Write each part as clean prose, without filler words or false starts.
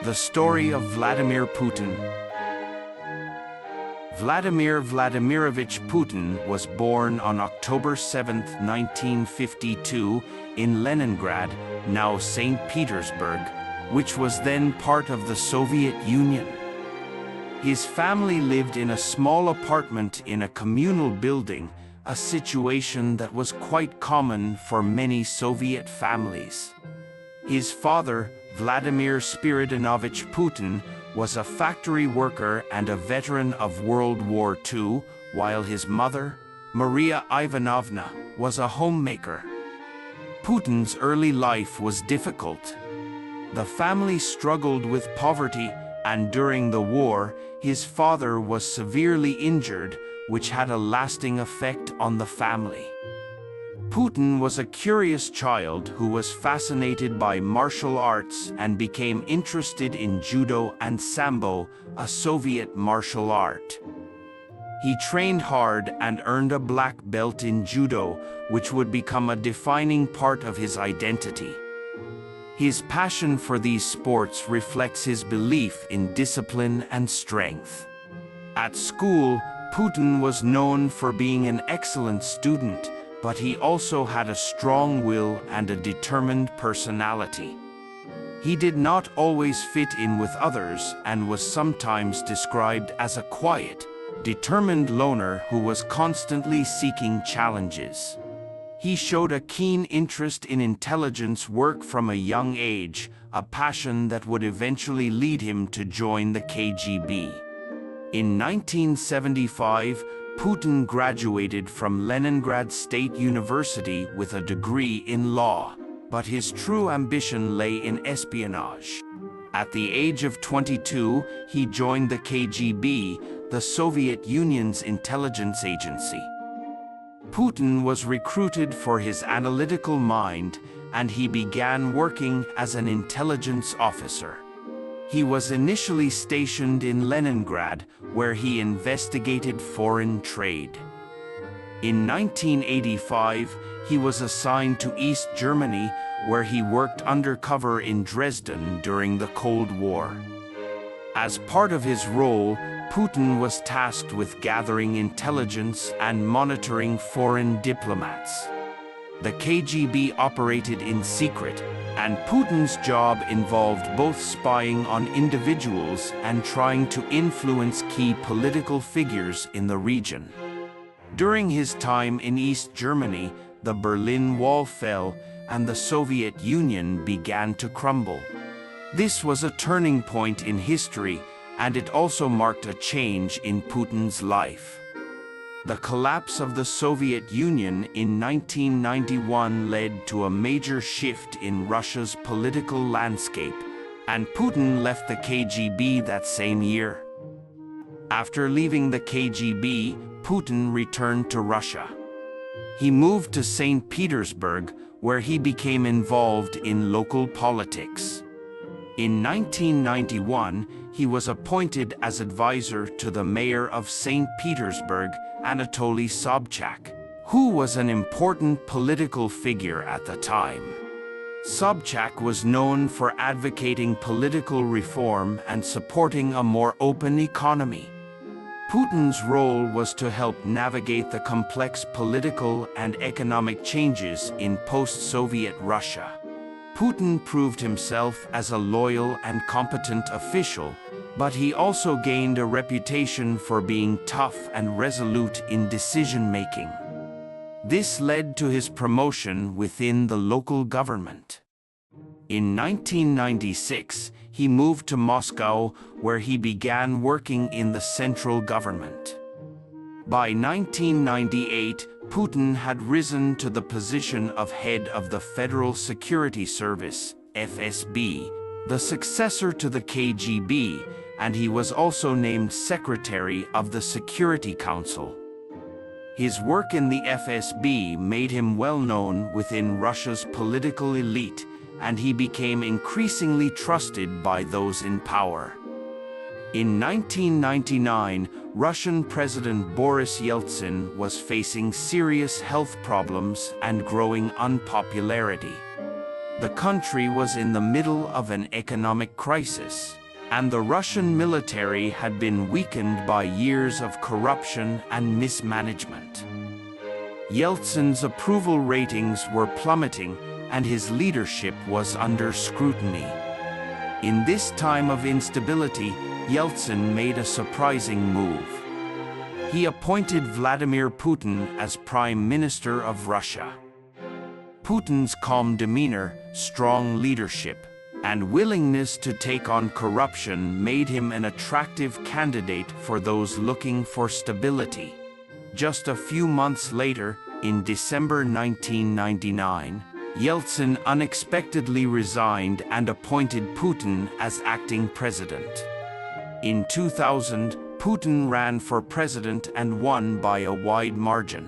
The Story of Vladimir Putin. Vladimir Vladimirovich Putin was born on October 7, 1952, in Leningrad, now St. Petersburg, which was then part of the Soviet Union. His family lived in a small apartment in a communal building, a situation that was quite common for many Soviet families. His father, Vladimir Spiridonovich Putin, was a factory worker and a veteran of World War II, while his mother, Maria Ivanovna, was a homemaker. Putin's early life was difficult. The family struggled with poverty, and during the war, his father was severely injured, which had a lasting effect on the family. Putin was a curious child who was fascinated by martial arts and became interested in judo and sambo, a Soviet martial art. He trained hard and earned a black belt in judo, which would become a defining part of his identity. His passion for these sports reflects his belief in discipline and strength. At school, Putin was known for being an excellent student, but he also had a strong will and a determined personality. He did not always fit in with others and was sometimes described as a quiet, determined loner who was constantly seeking challenges. He showed a keen interest in intelligence work from a young age, a passion that would eventually lead him to join the KGB. In 1975, Putin graduated from Leningrad State University with a degree in law, but his true ambition lay in espionage. At the age of 22, he joined the KGB, the Soviet Union's intelligence agency. Putin was recruited for his analytical mind, and he began working as an intelligence officer. He was initially stationed in Leningrad, where he investigated foreign trade. In 1985, he was assigned to East Germany, where he worked undercover in Dresden during the Cold War. As part of his role, Putin was tasked with gathering intelligence and monitoring foreign diplomats. The KGB operated in secret, and Putin's job involved both spying on individuals and trying to influence key political figures in the region. During his time in East Germany, the Berlin Wall fell, and the Soviet Union began to crumble. This was a turning point in history, and it also marked a change in Putin's life. The collapse of the Soviet Union in 1991 led to a major shift in Russia's political landscape, and Putin left the KGB that same year. After leaving the KGB, Putin returned to Russia. He moved to St. Petersburg, where he became involved in local politics. In 1991, he was appointed as advisor to the mayor of St. Petersburg, Anatoly Sobchak, who was an important political figure at the time. Sobchak was known for advocating political reform and supporting a more open economy. Putin's role was to help navigate the complex political and economic changes in post-Soviet Russia. Putin proved himself as a loyal and competent official, but he also gained a reputation for being tough and resolute in decision-making. This led to his promotion within the local government. In 1996, he moved to Moscow, where he began working in the central government. By 1998, Putin had risen to the position of head of the Federal Security Service, FSB, the successor to the KGB, and he was also named Secretary of the Security Council. His work in the FSB made him well known within Russia's political elite, and he became increasingly trusted by those in power. In 1999, Russian President Boris Yeltsin was facing serious health problems and growing unpopularity. The country was in the middle of an economic crisis, and the Russian military had been weakened by years of corruption and mismanagement. Yeltsin's approval ratings were plummeting, and his leadership was under scrutiny. In this time of instability, Yeltsin made a surprising move. He appointed Vladimir Putin as Prime Minister of Russia. Putin's calm demeanor, strong leadership, and willingness to take on corruption made him an attractive candidate for those looking for stability. Just a few months later, in December 1999, Yeltsin unexpectedly resigned and appointed Putin as acting president. In 2000, Putin ran for president and won by a wide margin.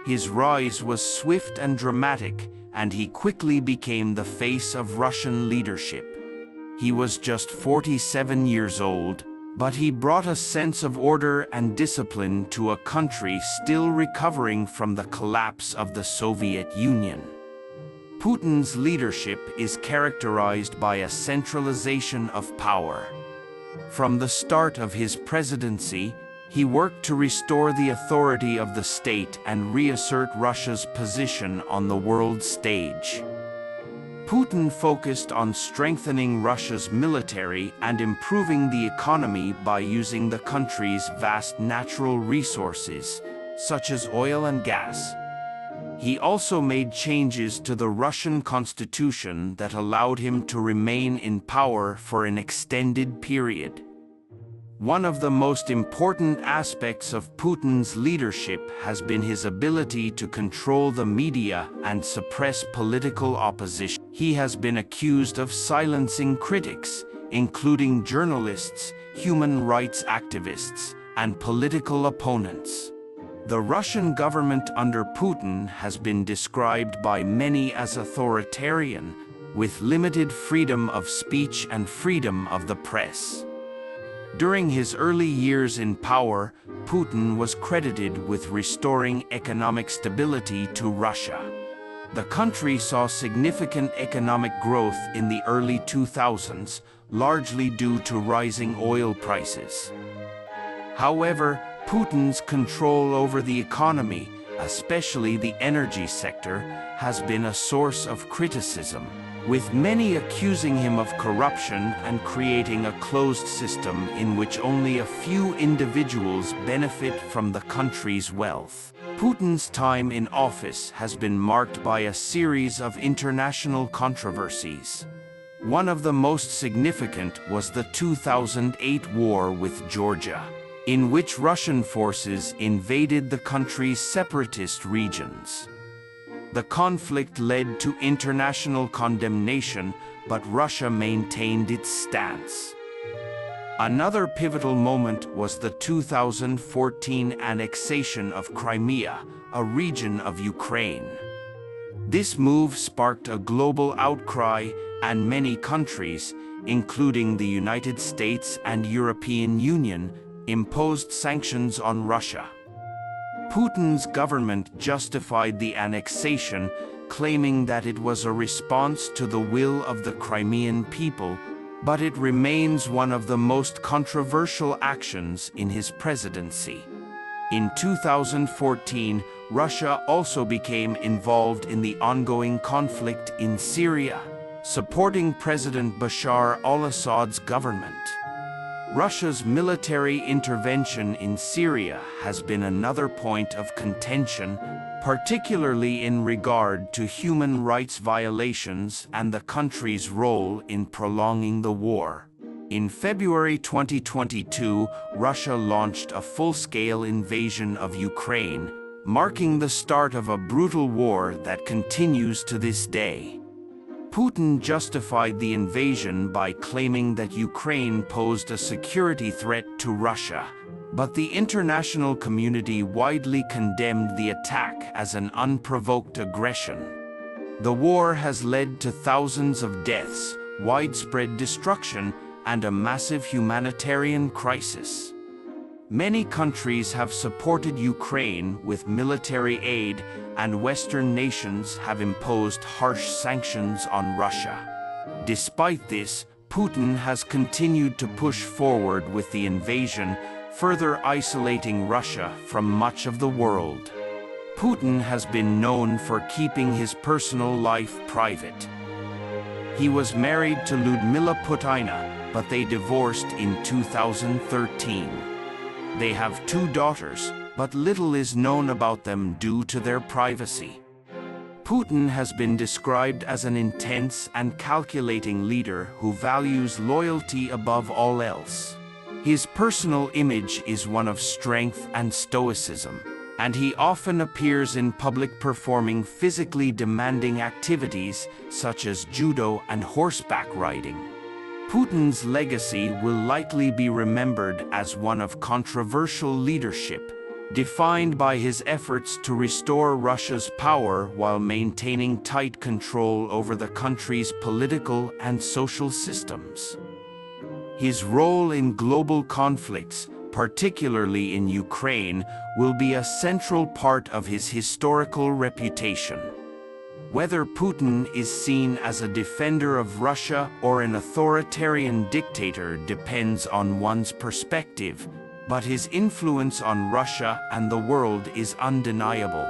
His rise was swift and dramatic, and he quickly became the face of Russian leadership. He was just 47 years old, but he brought a sense of order and discipline to a country still recovering from the collapse of the Soviet Union. Putin's leadership is characterized by a centralization of power. From the start of his presidency, he worked to restore the authority of the state and reassert Russia's position on the world stage. Putin focused on strengthening Russia's military and improving the economy by using the country's vast natural resources, such as oil and gas. He also made changes to the Russian constitution that allowed him to remain in power for an extended period. One of the most important aspects of Putin's leadership has been his ability to control the media and suppress political opposition. He has been accused of silencing critics, including journalists, human rights activists, and political opponents. The Russian government under Putin has been described by many as authoritarian, with limited freedom of speech and freedom of the press. During his early years in power, Putin was credited with restoring economic stability to Russia. The country saw significant economic growth in the early 2000s, largely due to rising oil prices. However, Putin's control over the economy, especially the energy sector, has been a source of criticism, with many accusing him of corruption and creating a closed system in which only a few individuals benefit from the country's wealth. Putin's time in office has been marked by a series of international controversies. One of the most significant was the 2008 war with Georgia, in which Russian forces invaded the country's separatist regions. The conflict led to international condemnation, but Russia maintained its stance. Another pivotal moment was the 2014 annexation of Crimea, a region of Ukraine. This move sparked a global outcry, and many countries, including the United States and European Union, imposed sanctions on Russia. Putin's government justified the annexation, claiming that it was a response to the will of the Crimean people, but it remains one of the most controversial actions in his presidency. In 2014, Russia also became involved in the ongoing conflict in Syria, supporting President Bashar al-Assad's government. Russia's military intervention in Syria has been another point of contention, particularly in regard to human rights violations and the country's role in prolonging the war. In February 2022, Russia launched a full-scale invasion of Ukraine, marking the start of a brutal war that continues to this day. Putin justified the invasion by claiming that Ukraine posed a security threat to Russia, but the international community widely condemned the attack as an unprovoked aggression. The war has led to thousands of deaths, widespread destruction, and a massive humanitarian crisis. Many countries have supported Ukraine with military aid, and Western nations have imposed harsh sanctions on Russia. Despite this, Putin has continued to push forward with the invasion, further isolating Russia from much of the world. Putin has been known for keeping his personal life private. He was married to Lyudmila Putina, but they divorced in 2013. They have 2 daughters, but little is known about them due to their privacy. Putin has been described as an intense and calculating leader who values loyalty above all else. His personal image is one of strength and stoicism, and he often appears in public performing physically demanding activities such as judo and horseback riding. Putin's legacy will likely be remembered as one of controversial leadership, defined by his efforts to restore Russia's power while maintaining tight control over the country's political and social systems. His role in global conflicts, particularly in Ukraine, will be a central part of his historical reputation. Whether Putin is seen as a defender of Russia or an authoritarian dictator depends on one's perspective, but his influence on Russia and the world is undeniable.